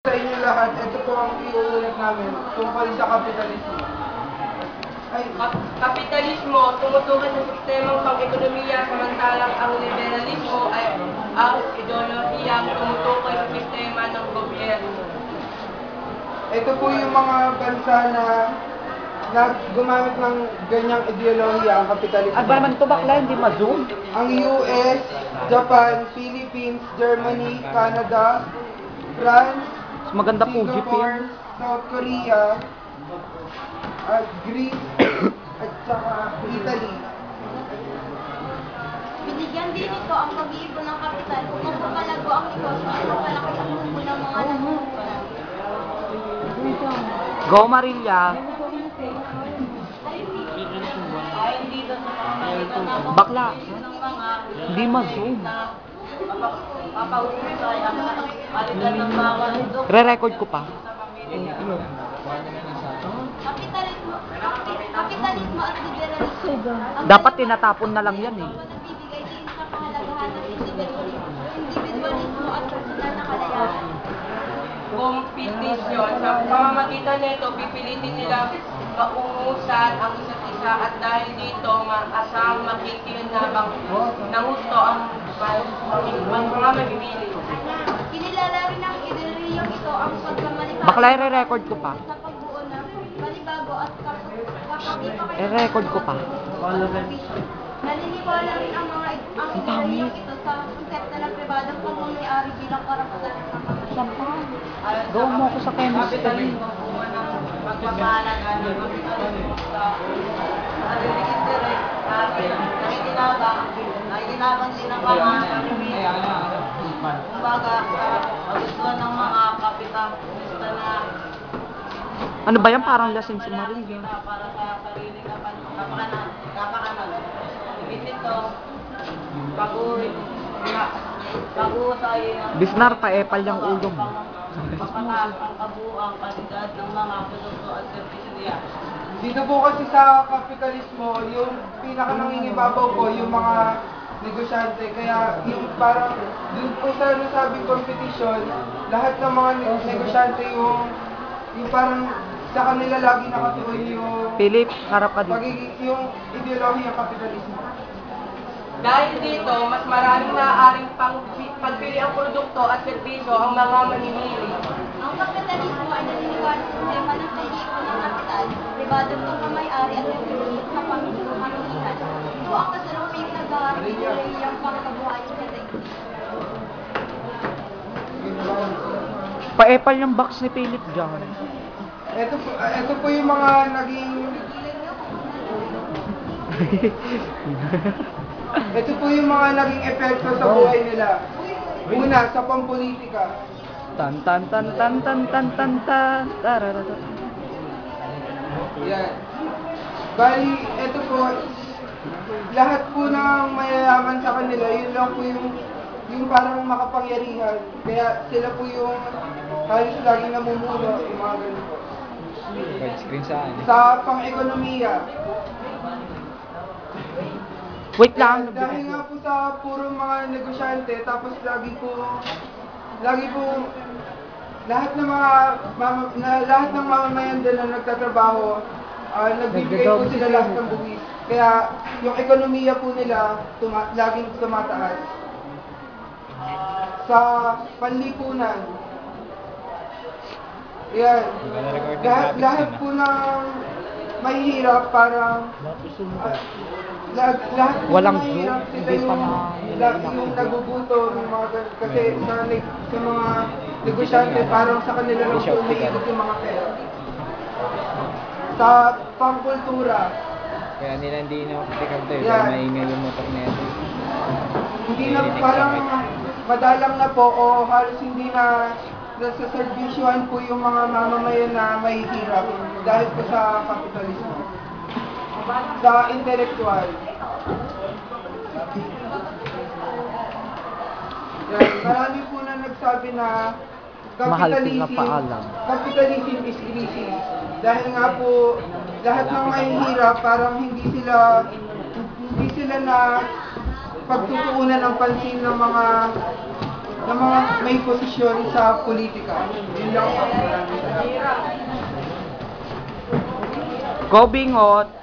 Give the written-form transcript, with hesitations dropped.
Sa inyo lahat, ito po ang iuulit namin tungkol sa kapitalismo. Kapitalismo, tumutukoy sa sistemang pang-ekonomiya samantalang ang liberalismo ay ang ideolohiyang tumutukoy sa sistema ng gobyerno. Ito po yung mga bansa na gumamit ng ganyang ideolohiya ang kapitalismo. At ba naman ito bakla, hindi ma-zoom? Ang US, Japan, Philippines, Germany, Canada, France, Mas maganda po, Singapore, South Korea, at Greece, at saka Italy. Binigyan din ito ang pag-iipon ng kapital upang mapalago ang negosyo at mapalaki ang bumo ng mga nangungunan. Go Marilla! Bakla! Hindi ma-zoom. Re-record ko pa. Kapitalismo at liberalismo. Dapat tinatapon na lang yan eh. Nagbibigay din sa kahalagahan ng individualismo at personal na kalayahan. Kompetisyon. Sa pamamagitan nito, pipilitin nila maungusan ang isa't isa at dahil dito, asang makikinabang ng gusto ang mga mamimili. Kinilala rin ang ideolohiyang ito ang pagkamalipay Bakla, re-record ko pa. sa pagbuo ng panibago at kapakipakay I-record ko pa. Naniniwala rin ang mga ideolohiyang ito sa konsepto ng pribadong pamumuhay-ari bilang karapatan ng mga Go mo ako sa chemistry. Kapitalismo, bunga ng pagpapahalaga ng kapitalismo sa sariling interes at nakikinabang din ang mga mamimili. Kumbaga, kagustuhan ng mga kapitalista na Ano ba yan? Parang lasing si Marilla. para sa sariling kapakanan. Ibig nito, pag-uusay Bisnar pa epal yung ulo mo. mapataas ang kabuuang kalidad ng mga produkto at serbisyo niya. Dito po kasi sa kapitalismo, yung pinaka nangingibabaw po yung mga negosyante. Kaya yung parang, dun po sa nasabing competition, lahat ng mga negosyante yung parang sa kanila lagi nakatuon yung Philip, harap ka dito. yung ideolohiya kapitalismo. Dahil dito, mas maraming maaaring pagpili ang produkto at serbisyo ang mga mamimili. Ang kapitalismo ay naniniwala sa sistema ng pag-iipon ng kapital, pribadong pagmamay-ari at pagtutulog sa pamilihan. Ito ang kasalukuyang nag-aaral ng ideolohiyang pangkabuhayan sa daigdig. Pa-epal yung box ni Philip dyan. Ito po yung mga naging ito po yung mga naging epekto sa buhay nila. Una, sa pampolitika. Tan tan tan tan tan tan tan tan tararara. Yan. Bali, ito po, lahat po ng mayayaman sa kanila, yun lang po yung parang makapangyarihan. Kaya sila po yung halos laging namumuno, yung mga ganun po. Screen saan? Sa pang-ekonomiya, Wait lang. dahil nga po sa puro mga negosyante, tapos lagi po lahat ng lahat ng mamamayan din na nagtatrabaho, nagbibigay po sila lahat ng buwis. Kaya yung ekonomiya po nila laging tumataas. Sa panlipunan, yan, lahat po ng mahihirap parang lahat po Walang ng mahirap, zoom, sila hindi pa yung nagugutom, yung mga kasi sa mga negosyante parang sa kanila lang po umiikot yung mga pera. Sa pangkultura, Kaya nila hindi na critical to eh, Yan. dahil maingay yung motor na ito. hindi na parang madalang na po o halos hindi na nasaservisyohan po yung mga mamamayan na mahihirap dahil po sa kapitalismo. Sa intellectual. Yan, marami po na nagsabi na Mahal sila paalam. capitalism is crisis. Dahil nga po, lahat ng mahihirap parang hindi sila na pagtutuunan ng pansin ng mga ng mga may posisyon sa politika. Yun lang po. Maraming salamat. Go Bingot!